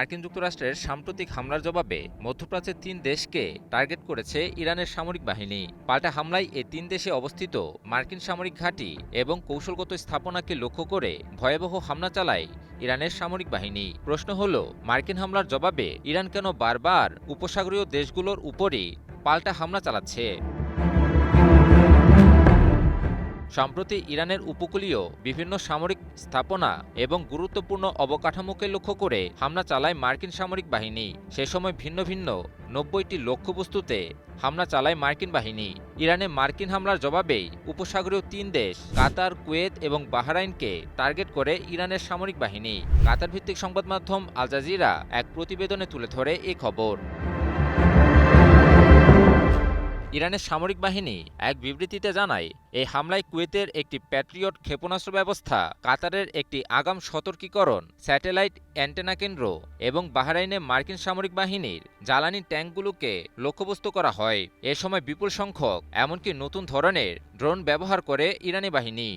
মার্কিন যুক্তরাষ্ট্রের সাম্প্রতিক হামলার জবাবে মধ্যপ্রাচ্যের ৩ দেশকে টার্গেট করেছে ইরানের সামরিক বাহিনী। পাল্টা হামলায় এই ৩ দেশে অবস্থিত মার্কিন সামরিক ঘাঁটি এবং কৌশলগত স্থাপনাকে লক্ষ্য করে ভয়াবহ হামলা চালায় ইরানের সামরিক বাহিনী। প্রশ্ন হল, মার্কিন হামলার জবাবে ইরান কেন বারবার উপসাগরীয় দেশগুলোর উপরই পাল্টা হামলা চালাচ্ছে? সম্প্রতি ইরানের উপকূলীয় বিভিন্ন সামরিক স্থাপনা এবং গুরুত্বপূর্ণ অবকাঠামোকে লক্ষ্য করে হামলা চালায় মার্কিন সামরিক বাহিনী। সে সময় ভিন্ন ভিন্ন ৯০টি লক্ষ্যবস্তুতে হামলা চালায় মার্কিন বাহিনী। ইরানে মার্কিন হামলার জবাবেই উপসাগরীয় ৩ দেশ কাতার, কুয়েত এবং বাহরাইনকে টার্গেট করে ইরানের সামরিক বাহিনী। কাতার ভিত্তিক সংবাদ মাধ্যম আল জাজিরা এক প্রতিবেদনে তুলে ধরে এই খবর। ইরানের সামরিক বাহিনী এক বিবৃতিতে জানায়, এই হামলায় কুয়েতের একটি প্যাট্রিয়ট ক্ষেপণাস্ত্র ব্যবস্থা, কাতারের একটি আগাম সতর্কীকরণ স্যাটেলাইট অ্যান্টেনা কেন্দ্র এবং বাহরাইনে মার্কিন সামরিক বাহিনীর জ্বালানি ট্যাঙ্কগুলোকে লক্ষ্যবস্তু করা হয়। এ সময় বিপুল সংখ্যক এমনকি নতুন ধরনের ড্রোন ব্যবহার করে ইরানি বাহিনী।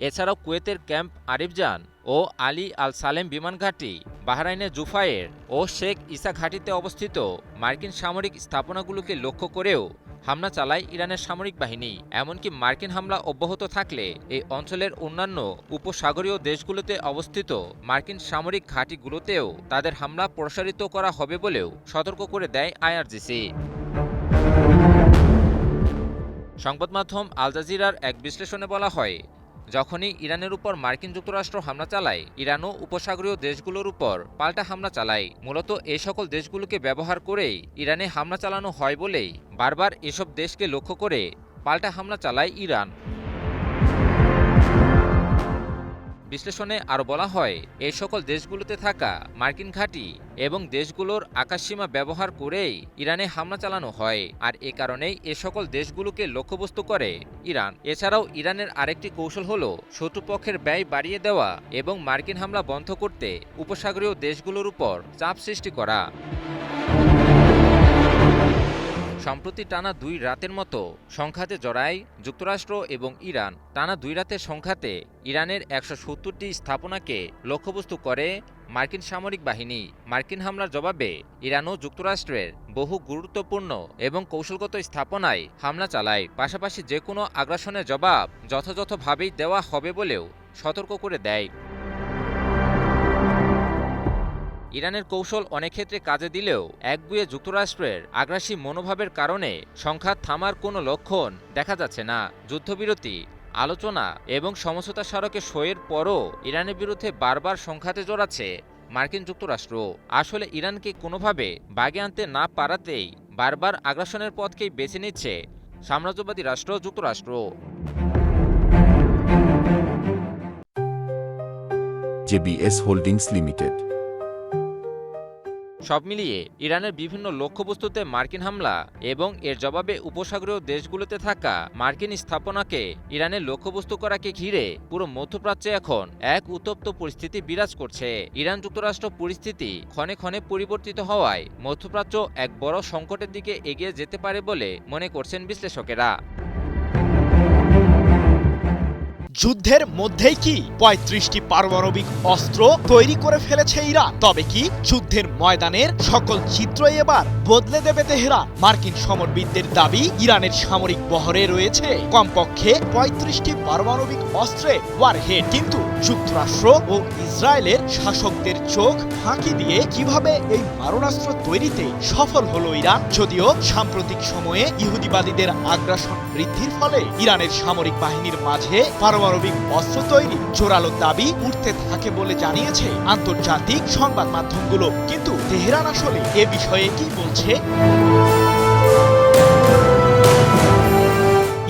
এছাড়াও কুয়েতের ক্যাম্প আরিফজান ও আলী আল সালেম বিমান ঘাঁটি, বাহরাইনের জুফায়ের ও শেখ ইসা ঘাঁটিতে অবস্থিত মার্কিন সামরিক স্থাপনাগুলোকে লক্ষ্য করেও হামলা চালায় ইরানের সামরিক বাহিনী। এমনকি মার্কিন হামলা অব্যাহত থাকলে এই অঞ্চলের অন্যান্য উপসাগরীয় দেশগুলোতে অবস্থিত মার্কিন সামরিক ঘাঁটিগুলোতেও তাদের হামলা প্রসারিত করা হবে বলেও সতর্ক করে দেয় আইআরজিসি। সংবাদ মাধ্যম আল জাজিরার এক বিশ্লেষণে বলা হয়, যখনই ইরানের উপর মার্কিন যুক্তরাষ্ট্র হামলা চালায়, ইরানও উপসাগরীয় দেশগুলোর উপর পাল্টা হামলা চালায়। মূলত এই সকল দেশগুলোকে ব্যবহার করেই ইরানে হামলা চালানো হয় বলেই বারবার এসব দেশকে লক্ষ্য করে পাল্টা হামলা চালায় ইরান। বিশ্লেষণে আরও বলা হয়, এই সকল দেশগুলোতে থাকা মার্কিন ঘাঁটি এবং দেশগুলোর আকাশসীমা ব্যবহার করেই ইরানে হামলা চালানো হয়, আর এ কারণেই এ সকল দেশগুলোকে লক্ষ্যবস্তু করে ইরান। এছাড়াও ইরানের আরেকটি কৌশল হল শত্রুপক্ষের ব্যয় বাড়িয়ে দেওয়া এবং মার্কিন হামলা বন্ধ করতে উপসাগরীয় দেশগুলোর উপর চাপ সৃষ্টি করা। সম্প্রতি টানা ২ রাতের মতো সংঘাতে জড়ায় যুক্তরাষ্ট্র এবং ইরান। টানা ২ রাতের সংঘাতে ইরানের ১৭০টি স্থাপনাকে লক্ষ্যবস্তু করে মার্কিন সামরিক বাহিনী। মার্কিন হামলার জবাবে ইরানও যুক্তরাষ্ট্রের বহু গুরুত্বপূর্ণ এবং কৌশলগত স্থাপনায় হামলা চালায়। পাশাপাশি যে কোনো আগ্রাসনের জবাব যথাযথভাবেই দেওয়া হবে বলেও সতর্ক করে দেয়। ইরানের কৌশল অনেক ক্ষেত্রে কাজে দিলেও একগুঁয়ে যুক্তরাষ্ট্রের আগ্রাসী মনোভাবের কারণে সংঘাত থামার কোনো লক্ষণ দেখা যাচ্ছে না। যুদ্ধবিরতি, আলোচনা এবং সমঝোতা স্মারকে সইয়ের পরও ইরানের বিরুদ্ধে বারবার সংঘাতে জড়াচ্ছে মার্কিন যুক্তরাষ্ট্র। আসলে ইরানকে কোনোভাবে বাগে আনতে না পারাতেই বারবার আগ্রাসনের পথকেই বেছে নিচ্ছে সাম্রাজ্যবাদী রাষ্ট্র যুক্তরাষ্ট্র। JBS holdings limited. সব মিলিয়ে ইরানের বিভিন্ন লক্ষ্যবস্তুতে মার্কিন হামলা এবং এর জবাবে উপসাগরীয় দেশগুলোতে থাকা মার্কিন স্থাপনাকে ইরানের লক্ষ্যবস্তু করাকে ঘিরে পুরো মধ্যপ্রাচ্যে এখন এক উত্তপ্ত পরিস্থিতি বিরাজ করছে। ইরান যুক্তরাষ্ট্র পরিস্থিতি ক্ষণে ক্ষণে পরিবর্তিত হওয়ায় মধ্যপ্রাচ্য এক বড় সংকটের দিকে এগিয়ে যেতে পারে বলে মনে করছেন বিশ্লেষকেরা। যুদ্ধের মধ্যেই কি ৩৫টি পারমাণবিক অস্ত্র তৈরি করে ফেলেছে ইরান? তবে কি যুদ্ধের ময়দানের সকল চিত্রই এবার বদলে দেবে তেহরান? মার্কিন সমরবিদদের দাবি, ইরানের সামরিক বহরে রয়েছে কমপক্ষে ৩৫টি পারমাণবিক অস্ত্রের ওয়ারহেড। কিন্তু যুক্তরাষ্ট্র ও ইসরায়েলের শাসকদের চোখ ফাঁকি দিয়ে কিভাবে এই মারণাস্ত্র তৈরিতে সফল হলো ইরান? যদিও সাম্প্রতিক সময়ে ইহুদিবাদীদের আগ্রাসন বৃদ্ধির ফলে ইরানের সামরিক বাহিনীর মাঝে পারমাণবিক অস্ত্র তৈরি জোরালো দাবি উঠতে থাকে বলে জানিয়েছে আন্তর্জাতিক সংবাদ মাধ্যমগুলো। কিন্তু তেহরান আসলে এ বিষয়ে কি বলছে?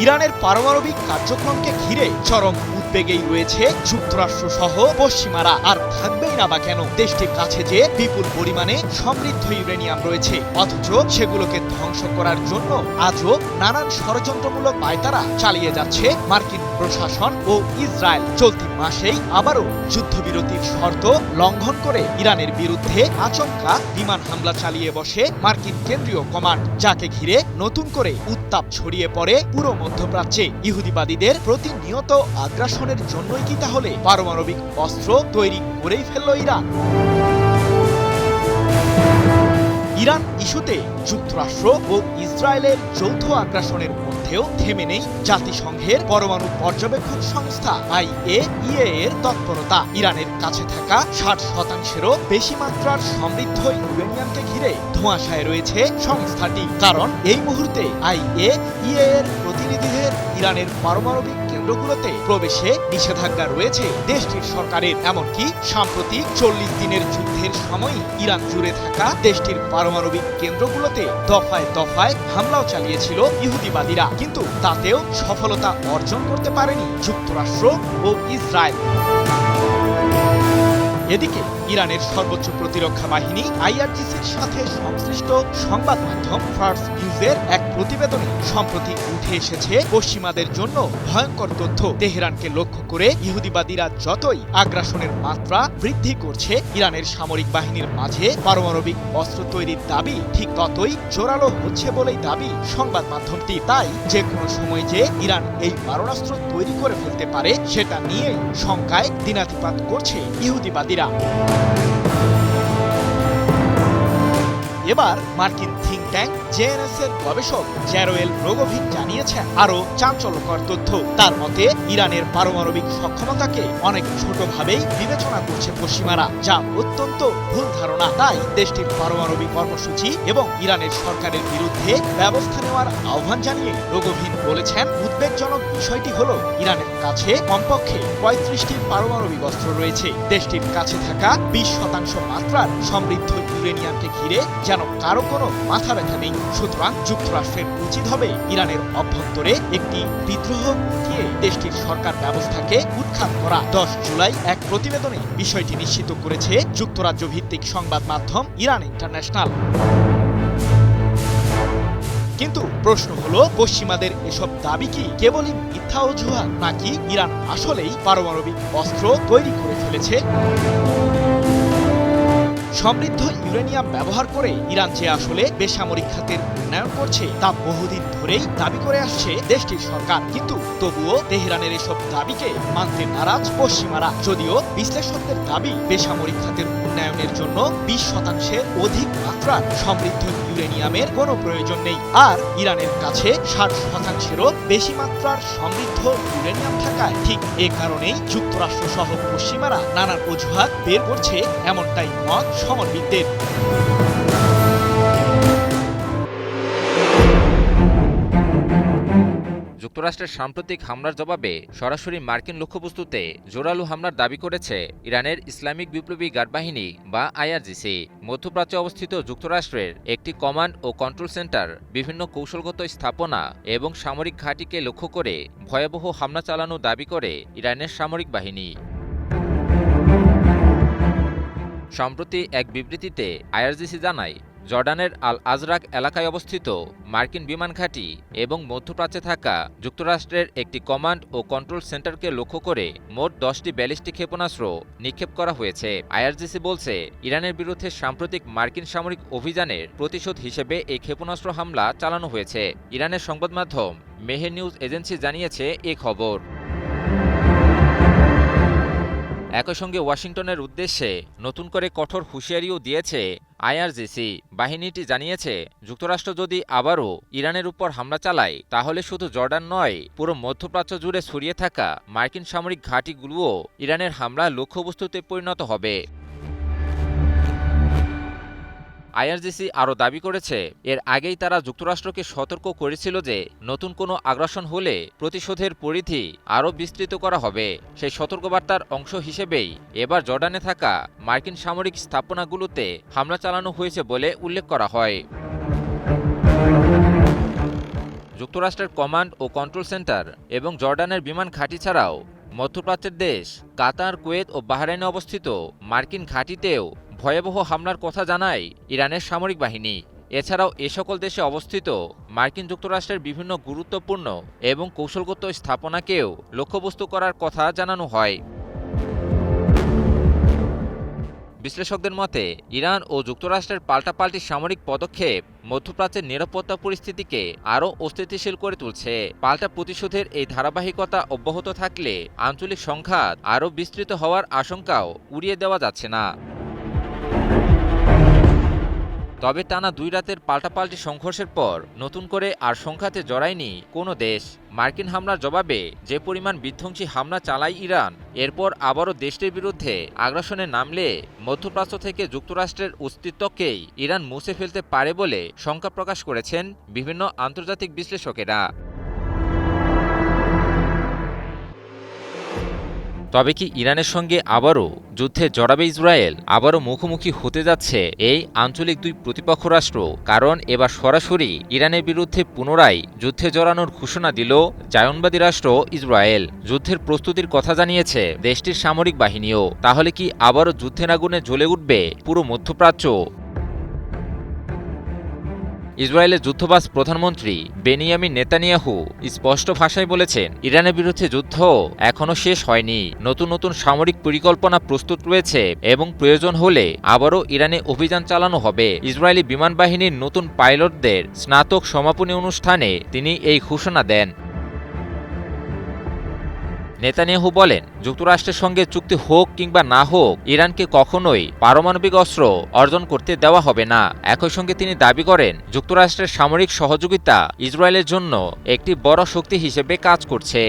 ইরানের পারমাণবিক কার্যক্রমকে ঘিরে চরম উদ্বেগেই রয়েছে যুক্তরাষ্ট্র সহ পশ্চিমারা। আর থাকবেই না বা কেন? দেশটির কাছে যে বিপুল পরিমাণে সমৃদ্ধ ইউরেনিয়াম রয়েছে, অথচ সেগুলোকে ধ্বংস করার জন্য আজও নানান ষড়যন্ত্রমূলক পায়তারা চালিয়ে যাচ্ছে মার্কিন প্রশাসন ও ইসরায়েল। চলতি মাসেই আবারও যুদ্ধবিরতির শর্ত লঙ্ঘন করে ইরানের বিরুদ্ধে আচমকা বিমান হামলা চালিয়ে বসে মার্কিন কেন্দ্রীয় কমান্ড, যাকে ঘিরে নতুন করে উত্তাপ ছড়িয়ে পড়ে পুরো মধ্যপ্রাচ্যে। ইহুদিবাদীদের প্রতিনিয়ত আগ্রাসন আগ্রাসনের জন্যই কি তাহলে পারমাণবিক অস্ত্র তৈরি করেই ফেলল ইরান? ইরান ইস্যুতে যুক্তরাষ্ট্র ও ইসরায়েলের যৌথ আগ্রাসনের মধ্যেও থেমে নেই জাতিসংঘের পরমাণু পর্যবেক্ষণ সংস্থা IAEA এর তৎপরতা। ইরানের কাছে থাকা 60%-এরও বেশি মাত্রার সমৃদ্ধ ইউরেনিয়ামকে ঘিরে ধোঁয়াশায় রয়েছে সংস্থাটি, কারণ এই মুহূর্তে IAEA এর প্রতিনিধিদের ইরানের পারমাণবিক কেন্দ্রগুলোতে প্রবেশে নিষেধাজ্ঞা রয়েছে দেশটির সরকারের। এমনকি সাম্প্রতিক 40 দিনের যুদ্ধের সময়ই ইরান জুড়ে থাকা দেশটির পারমাণবিক কেন্দ্রগুলোতে দফায় দফায় হামলাও চালিয়েছিল ইহুদিবাদীরা, কিন্তু তাতেও সফলতা অর্জন করতে পারেনি যুক্তরাষ্ট্র ও ইসরায়েল। এদিকে ইরানের সর্বোচ্চ প্রতিরক্ষা বাহিনী IRGCর সাথে সংশ্লিষ্ট সংবাদ মাধ্যম ফার্স নিউজের এক প্রতিবেদনে সম্প্রতি উঠে এসেছে পশ্চিমাদের জন্য ভয়ঙ্কর তথ্য। তেহরানকে লক্ষ্য করে ইহুদিবাদীরা যতই আগ্রাসনের মাত্রা বৃদ্ধি করছে, ইরানের সামরিক বাহিনীর মাঝে পারমাণবিক অস্ত্র তৈরির দাবি ঠিক ততই জোরালো হচ্ছে বলেই দাবি সংবাদ মাধ্যমটি। তাই যে কোনো সময় যে ইরান এই মারণাস্ত্র তৈরি করে ফেলতে পারে সেটা নিয়েই শঙ্কায় দিনাতিপাত করছে ইহুদিবাদীরা। এবার মার্কিন থিঙ্ক ট্যাঙ্ক জেএনএস এর গবেষক জ্যারোয়েল রোগোভিন জানিয়েছেন আরো চাঞ্চল্যকর তথ্য। তার মতে ইরানের পারমাণবিক সক্ষমতাকে অনেক ছোটভাবেই বিবেচনা করছে পশ্চিমারা, যা অত্যন্ত ভুল ধারণা। তাই দেশটির পারমাণবিক কর্মসূচি এবং ইরানের সরকারের বিরুদ্ধে ব্যবস্থা নেওয়ার আহ্বান জানিয়ে রোগোভিন বলেছেন, উদ্বেগজনক বিষয়টি হলো ইরানের কাছে কমপক্ষে 35টি পারমাণবিক অস্ত্র রয়েছে। দেশটির কাছে থাকা 20% মাত্রার সমৃদ্ধ ইউরেনিয়ামকে ঘিরে যেন কারো কোনো মাথা ব্যথা নেই। সুতরাং যুক্তরাষ্ট্রের উচিত হবে ইরানের অভ্যন্তরে একটি বিদ্রোহ ঘটিয়ে দেশটির সরকার ব্যবস্থাকে উৎখাত করা। 10 জুলাই এক প্রতিবেদনে বিষয়টি নিশ্চিত করেছে যুক্তরাজ্য ভিত্তিক সংবাদ মাধ্যম ইরান ইন্টারন্যাশনাল। কিন্তু প্রশ্ন হলো, পশ্চিমাদের এসব দাবি কি কেবলই মিথ্যা অজুহাত, নাকি ইরান আসলেই পারমাণবিক অস্ত্র তৈরি করে ফেলেছে? সমৃদ্ধ ইউরেনিয়াম ব্যবহার করে ইরান যে আসলে বেসামরিক খাতের উন্নয়ন করছে তা বহুদিন ধরেই দাবি করে আসছে দেশটির সরকার, কিন্তু তবুও তেহরানের এসব দাবিকে মানতে নারাজ পশ্চিমারা। যদিও বিশ্লেষকদের দাবি বেসামরিক খাতের উন্নয়নের জন্য 20% অধিক মাত্রার সমৃদ্ধ ইউরেনিয়ামের কোনো প্রয়োজন নেই, আর ইরানের কাছে 60%-এরও বেশি মাত্রার সমৃদ্ধ ইউরেনিয়াম থাকায় ঠিক এ কারণেই যুক্তরাষ্ট্র সহ পশ্চিমারা নানান অজুহাত বের করছে, এমনটাই মত সমরবিদদের। যুক্তরাষ্ট্রের সাম্প্রতিক হামলার জবাবে সরাসরি মার্কিন লক্ষ্যবস্তুতে জোরালো হামলার দাবি করেছে ইরানের ইসলামিক বিপ্লবী গার্ড বাহিনী বা IRGC। মধ্যপ্রাচ্যে অবস্থিত যুক্তরাষ্ট্রের একটি কমান্ড ও কন্ট্রোল সেন্টার বিভিন্ন কৌশলগত স্থাপনা এবং সামরিক ঘাঁটিকে লক্ষ্য করে ভয়াবহ হামলা চালানো দাবি করে ইরানের সামরিক বাহিনী। সম্প্রতি এক বিবৃতিতে IRGC জানায়, জর্ডানের আল আজরাক এলাকায় অবস্থিত মার্কিন বিমান ঘাঁটি এবং মধ্যপ্রাচ্যে থাকা যুক্তরাষ্ট্রের একটি কমান্ড ও কন্ট্রোল সেন্টারকে লক্ষ্য করে মোট 10টি ব্যালিস্টিক ক্ষেপণাস্ত্র নিক্ষেপ করা হয়েছে। IRGC বলছে, ইরানের বিরুদ্ধে সাম্প্রতিক মার্কিন সামরিক অভিযানের প্রতিশোধ হিসেবে এই ক্ষেপণাস্ত্র হামলা চালানো হয়েছে। ইরানের সংবাদ মাধ্যম মেহের নিউজ এজেন্সি জানিয়েছে এ খবর। একই সঙ্গে ওয়াশিংটনের উদ্দেশ্যে নতুন করে কঠোর হুঁশিয়ারিও দিয়েছে IRGC। বাহিনীটি জানিয়েছে, যুক্তরাষ্ট্র যদি আবারও ইরানের উপর হামলা চালায় তাহলে শুধু জর্ডান নয়, পুরো মধ্যপ্রাচ্য জুড়ে ছড়িয়ে থাকা মার্কিন সামরিক ঘাঁটিগুলোও ইরানের হামলা লক্ষ্যবস্তুতে পরিণত হবে। IRGC আরও দাবি করেছে, এর আগেই তারা যুক্তরাষ্ট্রকে সতর্ক করেছিল যে নতুন কোনো আগ্রাসন হলে প্রতিশোধের পরিধি আরও বিস্তৃত করা হবে। সেই সতর্কবার্তার অংশ হিসেবেই এবার জর্ডানে থাকা মার্কিন সামরিক স্থাপনাগুলোতে হামলা চালানো হয়েছে বলে উল্লেখ করা হয়। যুক্তরাষ্ট্রের কমান্ড ও কন্ট্রোল সেন্টার এবং জর্ডানের বিমান ঘাঁটি ছাড়াও মধ্যপ্রাচ্যের দেশ কাতার, কুয়েত ও বাহরাইনে অবস্থিত মার্কিন ঘাঁটিতেও ভয়াবহ হামলার কথা জানায় ইরানের সামরিক বাহিনী। এছাড়াও এ সকল দেশে অবস্থিত মার্কিন যুক্তরাষ্ট্রের বিভিন্ন গুরুত্বপূর্ণ এবং কৌশলগত স্থাপনাকেও লক্ষ্যবস্তু করার কথা জানানো হয়। বিশ্লেষকদের মতে, ইরান ও যুক্তরাষ্ট্রের পাল্টাপাল্টি সামরিক পদক্ষেপ মধ্যপ্রাচ্যের নিরাপত্তা পরিস্থিতিকে আরও অস্থিতিশীল করে তুলছে। পাল্টা প্রতিশোধের এই ধারাবাহিকতা অব্যাহত থাকলে আঞ্চলিক সংঘাত আরও বিস্তৃত হওয়ার আশঙ্কাও উড়িয়ে দেওয়া যাচ্ছে না। তবে টানা 2 রাতের পাল্টাপাল্টি সংঘর্ষের পর নতুন করে আর সংঘাতে জড়ায়নি কোনো দেশ। মার্কিন হামলার জবাবে যে পরিমাণ বিধ্বংসী হামলা চালায় ইরান, এরপর আবারও দেশটির বিরুদ্ধে আগ্রাসনে নামলে মধ্যপ্রাচ্য থেকে যুক্তরাষ্ট্রের অস্তিত্বকেই ইরান মুছে ফেলতে পারে বলে শঙ্কা প্রকাশ করেছেন বিভিন্ন আন্তর্জাতিক বিশ্লেষকেরা। তবে কি ইরানের সঙ্গে আবারও যুদ্ধে জড়াবে ইসরায়েল? আবারও মুখোমুখি হতে যাচ্ছে এই আঞ্চলিক দুই প্রতিপক্ষ রাষ্ট্র। কারণ এবার সরাসরি ইরানের বিরুদ্ধে পুনরায় যুদ্ধে জড়ানোর ঘোষণা দিল জায়নবাদী রাষ্ট্র ইসরায়েল। যুদ্ধের প্রস্তুতির কথা জানিয়েছে দেশটির সামরিক বাহিনীও। তাহলে কি আবারও যুদ্ধের আগুনে জ্বলে উঠবে পুরো মধ্যপ্রাচ্য? ইসরায়েলের যুদ্ধবাজ প্রধানমন্ত্রী বেনিয়ামিন নেতানিয়াহু স্পষ্ট ভাষায় বলেছেন, ইরানের বিরুদ্ধে যুদ্ধ এখনও শেষ হয়নি। নতুন নতুন সামরিক পরিকল্পনা প্রস্তুত রয়েছে এবং প্রয়োজন হলে আবারও ইরানে অভিযান চালানো হবে। ইসরায়েলি বিমান বাহিনীর নতুন পাইলটদের স্নাতক সমাপনী অনুষ্ঠানে তিনি এই ঘোষণা দেন। নেতানিয়াহু বলেন, যুক্তরাষ্ট্রের সঙ্গে চুক্তি হোক কিংবা না হোক, ইরানকে কখনোই পারমাণবিক অস্ত্র অর্জন করতে দেওয়া হবে না। একই সঙ্গে তিনি দাবি করেন, যুক্তরাষ্ট্রের সামরিক সহযোগিতা ইসরায়েলের জন্য একটি বড় শক্তি হিসেবে কাজ করছে।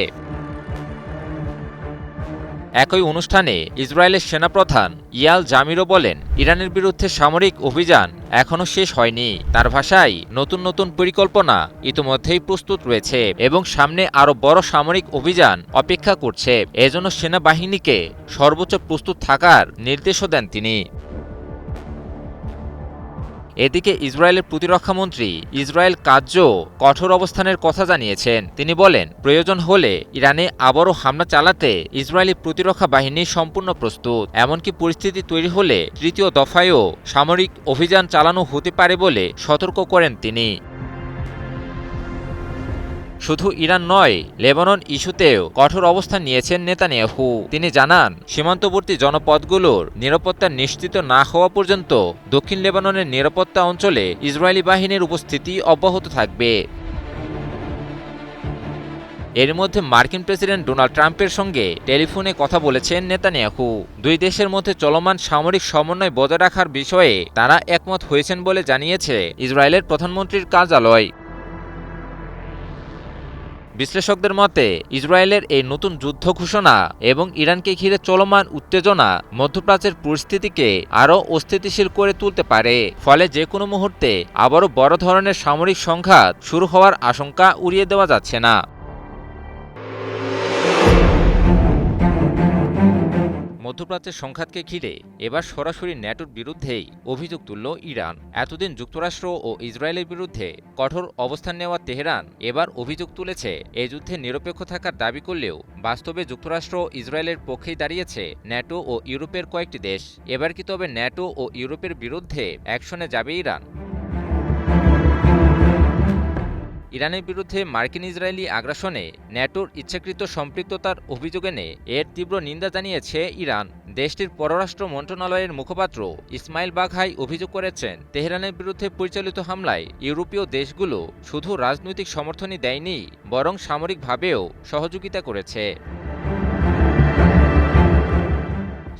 একই অনুষ্ঠানে ইসরায়েলের সেনাপ্রধান ইয়াল জামিরও বলেন, ইরানের বিরুদ্ধে সামরিক অভিযান এখনও শেষ হয়নি। তার ভাষায়, নতুন নতুন পরিকল্পনা ইতিমধ্যেই প্রস্তুত রয়েছে এবং সামনে আরও বড় সামরিক অভিযান অপেক্ষা করছে। এজন্য সেনাবাহিনীকে সর্বোচ্চ প্রস্তুত থাকার নির্দেশও দেন তিনি। এদিকে ইসরায়েলের প্রতিরক্ষামন্ত্রী ইসরায়েল কাৎজও কঠোর অবস্থানের কথা জানিয়েছেন। তিনি বলেন, প্রয়োজন হলে ইরানে আবারও হামলা চালাতে ইসরায়েলি প্রতিরক্ষা বাহিনী সম্পূর্ণ প্রস্তুত। এমনকি পরিস্থিতি তৈরি হলে তৃতীয় দফায়ও সামরিক অভিযান চালানো হতে পারে বলে সতর্ক করেন তিনি। শুধু ইরান নয়, লেবানন ইস্যুতেও কঠোর অবস্থান নিয়েছেন নেতানিয়াহু। তিনি জানান, সীমান্তবর্তী জনপদগুলোর নিরাপত্তা নিশ্চিত না হওয়া পর্যন্ত দক্ষিণ লেবাননের নিরাপত্তা অঞ্চলে ইসরায়েলি বাহিনীর উপস্থিতি অব্যাহত থাকবে। এর মধ্যে মার্কিন প্রেসিডেন্ট ডোনাল্ড ট্রাম্পের সঙ্গে টেলিফোনে কথা বলেছেন নেতানিয়াহু। দুই দেশের মধ্যে চলমান সামরিক সমন্বয় বজায় রাখার বিষয়ে তারা একমত হয়েছেন বলে জানিয়েছে ইসরায়েলের প্রধানমন্ত্রীর কার্যালয়। বিশ্লেষকদের মতে, ইসরায়েলের এই নতুন যুদ্ধ ঘোষণা এবং ইরানকে ঘিরে চলমান উত্তেজনা মধ্যপ্রাচ্যের পরিস্থিতিকে আরও অস্থিতিশীল করে তুলতে পারে। ফলে যে কোনো মুহূর্তে আবারও বড় ধরনের সামরিক সংঘাত শুরু হওয়ার আশঙ্কা উড়িয়ে দেওয়া যাচ্ছে না। মধ্যপ্রাচ্যের সংঘাতকে ঘিরে এবার সরাসরি ন্যাটোর বিরুদ্ধেই অভিযোগ তুলল ইরান। এতদিন যুক্তরাষ্ট্র ও ইসরায়েলের বিরুদ্ধে কঠোর অবস্থান নেওয়া তেহরান এবার অভিযোগ তুলেছে, এই যুদ্ধে নিরপেক্ষ থাকার দাবি করলেও বাস্তবে যুক্তরাষ্ট্র ও ইসরায়েলের পক্ষেই দাঁড়িয়েছে ন্যাটো ও ইউরোপের কয়েকটি দেশ। এবার কি তবে ন্যাটো ও ইউরোপের বিরুদ্ধে অ্যাকশনে যাবে ইরান? ইরানের বিরুদ্ধে মার্কিন ইসরায়েলি আগ্রাসনে ন্যাটোর ইচ্ছাকৃত সম্পৃক্ততার অভিযোগ এনে এর তীব্র নিন্দা জানিয়েছে ইরান। দেশটির পররাষ্ট্র মন্ত্রণালয়ের মুখপাত্র ইসমাইল বাঘাই অভিযোগ করেছেন, তেহরানের বিরুদ্ধে পরিচালিত হামলায় ইউরোপীয় দেশগুলো শুধু রাজনৈতিক সমর্থনই দেয়নি, বরং সামরিকভাবেও সহযোগিতা করেছে।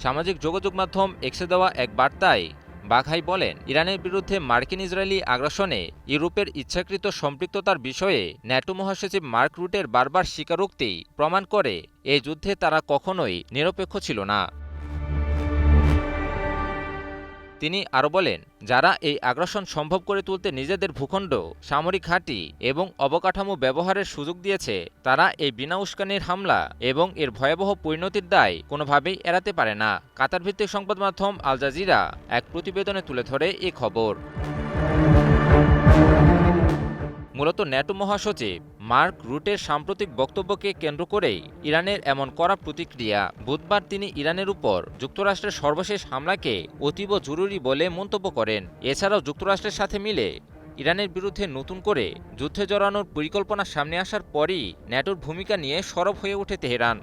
সামাজিক যোগাযোগ মাধ্যম এক্সে দেওয়া এক বার্তায় বাঘাই বলেন, ইরানের বিরুদ্ধে মার্কিন ইসরায়েলি আগ্রাসনে ইউরোপের ইচ্ছাকৃত সম্পৃক্ততার বিষয়ে ন্যাটো মহাসচিব মার্ক রুটের বারবার স্বীকারোক্তি প্রমাণ করে এই যুদ্ধে তারা কখনোই নিরপেক্ষ ছিল না। তিনি আরও বলেন, যারা এই আগ্রাসন সম্ভব করে তুলতে নিজেদের ভূখণ্ড, সামরিক ঘাঁটি এবং অবকাঠামো ব্যবহারের সুযোগ দিয়েছে, তারা এই বিনা উস্কানির হামলা এবং এর ভয়াবহ পরিণতির দায় কোনোভাবেই এড়াতে পারে না। কাতার ভিত্তিক সংবাদ মাধ্যম আল জাজিরা এক প্রতিবেদনে তুলে ধরে এ খবর। মূলত ন্যাটো মহাসচিব মার্ক রুটের সাম্প্রতিক বক্তব্যকে কেন্দ্র করেই ইরানের এমন কড়া প্রতিক্রিয়া। বুধবার তিনি ইরানের উপর যুক্তরাষ্ট্রের সর্বশেষ হামলাকে অতীব জরুরি বলে মন্তব্য করেন। এছাড়াও যুক্তরাষ্ট্রের সাথে মিলে ইরানের বিরুদ্ধে নতুন করে যুদ্ধে জড়ানোর পরিকল্পনা সামনে আসার পরই ন্যাটোর ভূমিকা নিয়ে সরব হয়ে ওঠে তেহরান।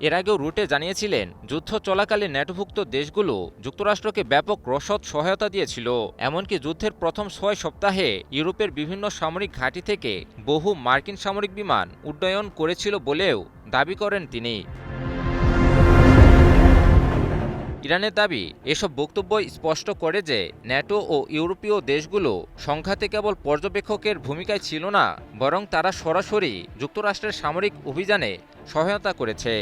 এর আগেও রুটে জানিয়েছিলেন যুদ্ধ চলাকালে ন্যাটোভুক্ত দেশগুলো যুক্তরাষ্ট্রকে ব্যাপক রসদ সহায়তা দিয়েছিল। এমনকি যুদ্ধের প্রথম 6 সপ্তাহে ইউরোপের বিভিন্ন সামরিক ঘাঁটি থেকে বহু মার্কিন সামরিক বিমান উড্ডয়ন করেছিল বলেও দাবি করেন তিনি। ইরানের দাবি, এসব বক্তব্য স্পষ্ট করে যে ন্যাটো ও ইউরোপীয় দেশগুলো সংঘাতে কেবল পর্যবেক্ষকের ভূমিকায় ছিল না, বরং তারা সরাসরি যুক্তরাষ্ট্রের সামরিক অভিযানে সহায়তা করেছে।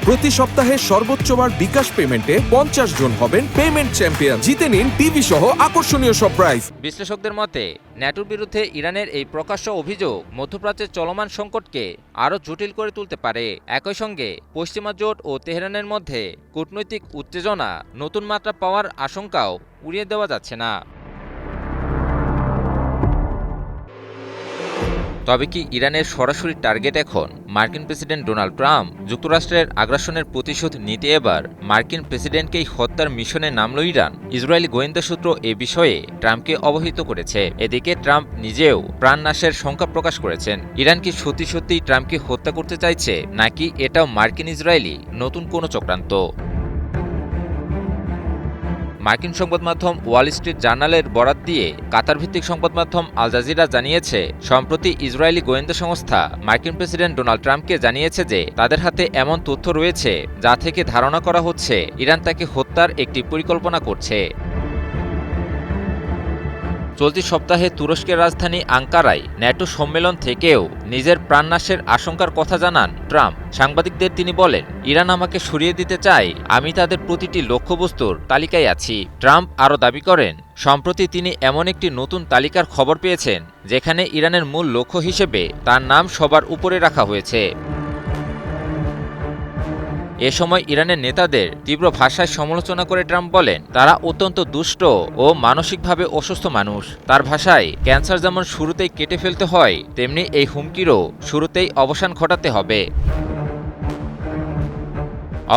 প্রতি সপ্তাহে সর্বোচ্চবার বিকাশ পেমেন্টে 50 জন হবেন পেমেন্ট চ্যাম্পিয়ন। জিতে নিন টিভি সহ আকর্ষণীয় সব প্রাইজ। বিশ্লেষকদের মতে ন্যাটোর বিরুদ্ধে ইরানের এই প্রকাশ্য অভিযোগ মধ্যপ্রাচ্যের চলমান সংকটকে আরও জটিল করে তুলতে পারে। একই সঙ্গে পশ্চিমা জোট ও তেহরানের মধ্যে কূটনৈতিক উত্তেজনা নতুন মাত্রা পাওয়ার আশঙ্কাও উড়িয়ে দেওয়া যাচ্ছে না। তবে কি ইরানের সরাসরি টার্গেট এখন মার্কিন প্রেসিডেন্ট ডোনাল্ড ট্রাম্প? যুক্তরাষ্ট্রের আগ্রাসনের প্রতিশোধ নিতে এবার মার্কিন প্রেসিডেন্টকেই হত্যার মিশনে নামল ইরান। ইসরায়েলি গোয়েন্দা সূত্র এ বিষয়ে ট্রাম্পকে অবহিত করেছে। এদিকে ট্রাম্প নিজেও প্রাণনাশের শঙ্কা প্রকাশ করেছেন। ইরান কি সত্যি সত্যিই ট্রাম্পকে হত্যা করতে চাইছে, নাকি এটাও মার্কিন ইসরায়েলি নতুন কোনো চক্রান্ত? মার্কিন সংবাদ মাধ্যম ওয়াল স্ট্রিট জার্নালের বরাত দিয়ে কাতার ভিত্তিক সংবাদ মাধ্যম আল জাজিরা জানিয়েছে, সম্প্রতি ইসরায়েলি গোয়েন্দা সংস্থা মার্কিন প্রেসিডেন্ট ডোনাল্ড ট্রাম্পকে জানিয়েছে যে তাদের হাতে এমন তথ্য রয়েছে যা থেকে ধারণা করা হচ্ছে ইরান তাকে হত্যার একটি পরিকল্পনা করছে। চলতি সপ্তাহে তুরস্কের রাজধানী আঙ্কারায় ন্যাটো সম্মেলন থেকেও নিজের প্রাণনাশের আশঙ্কার কথা জানান ট্রাম্প। সাংবাদিকদের তিনি বলেন, ইরান আমাকে সরিয়ে দিতে চায়, আমি তাদের প্রতিটি লক্ষ্যবস্তুর তালিকায় আছি। ট্রাম্প আরও দাবি করেন, সম্প্রতি তিনি এমন একটি নতুন তালিকার খবর পেয়েছেন যেখানে ইরানের মূল লক্ষ্য হিসেবে তার নাম সবার উপরে রাখা হয়েছে। এ সময় ইরানের নেতাদের তীব্র ভাষায় সমালোচনা করে ট্রাম্প বলেন, তারা অত্যন্ত দুষ্ট ও মানসিকভাবে অসুস্থ মানুষ। তার ভাষায়, ক্যান্সার যেমন শুরুতেই কেটে ফেলতে হয়, তেমনি এই হুমকিরও শুরুতেই অবসান ঘটাতে হবে।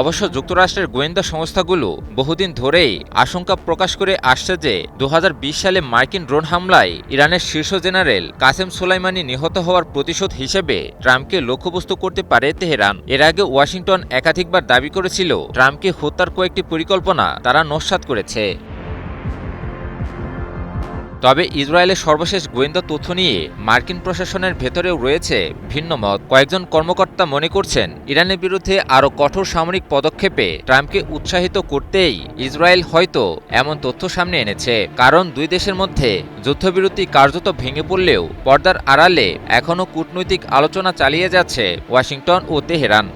অবশ্য যুক্তরাষ্ট্রের গোয়েন্দা সংস্থাগুলো বহুদিন ধরেই আশঙ্কা প্রকাশ করে আসছে যে 2020 সালে মার্কিন ড্রোন হামলায় ইরানের শীর্ষ জেনারেল কাসেম সোলাইমানি নিহত হওয়ার প্রতিশোধ হিসেবে ট্রাম্পকে লক্ষ্যবস্তু করতে পারে তেহরান। এর আগে ওয়াশিংটন একাধিকবার দাবি করেছিল ট্রাম্পকে হত্যার কয়েকটি পরিকল্পনা তারা নস্যাৎ করেছে। তবে ইসরায়েলের সর্বশেষ গোয়েন্দা তথ্য নিয়ে মার্কিন প্রশাসনের ভেতরেও রয়েছে ভিন্ন মত। কয়েকজন কর্মকর্তা মনে করছেন, ইরানের বিরুদ্ধে আরও কঠোর সামরিক পদক্ষেপে ট্রাম্পকে উৎসাহিত করতেই ইসরায়েল হয়তো এমন তথ্য সামনে এনেছে। কারণ দুই দেশের মধ্যে যুদ্ধবিরতি কার্যত ভেঙে পড়লেও পর্দার আড়ালে এখনও কূটনৈতিক আলোচনা চালিয়ে যাচ্ছে ওয়াশিংটন ও তেহরান।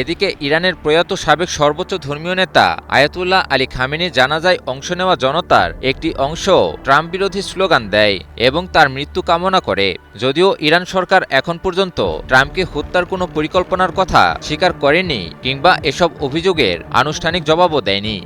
এদিকে ইরানের প্রয়াত সাবেক সর্বোচ্চ ধর্মীয় নেতা আয়াতুল্লাহ আলী খামেনির জানাজায় অংশ নেওয়া জনতার একটি অংশ ট্রাম্প বিরোধী স্লোগান দেয় এবং তার মৃত্যু কামনা করে। যদিও ইরান সরকার এখন পর্যন্ত ট্রাম্পকে হত্যার কোনো পরিকল্পনার কথা স্বীকার করেনি কিংবা এসব অভিযোগের আনুষ্ঠানিক জবাবও দেয়নি।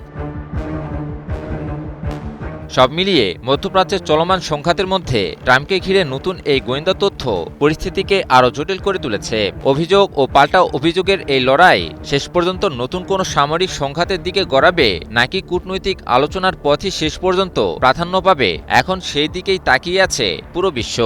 সব মিলিয়ে মধ্যপ্রাচ্যের চলমান সংঘাতের মধ্যে ট্রাম্পকে ঘিরে নতুন এই গোয়েন্দা তথ্য পরিস্থিতিকে আরও জটিল করে তুলেছে। অভিযোগ ও পাল্টা অভিযোগের এই লড়াই শেষ পর্যন্ত নতুন কোনো সামরিক সংঘাতের দিকে গড়াবে, নাকি কূটনৈতিক আলোচনার পথই শেষ পর্যন্ত প্রাধান্য পাবে, এখন সেই দিকেই তাকিয়ে আছে পুরো বিশ্ব।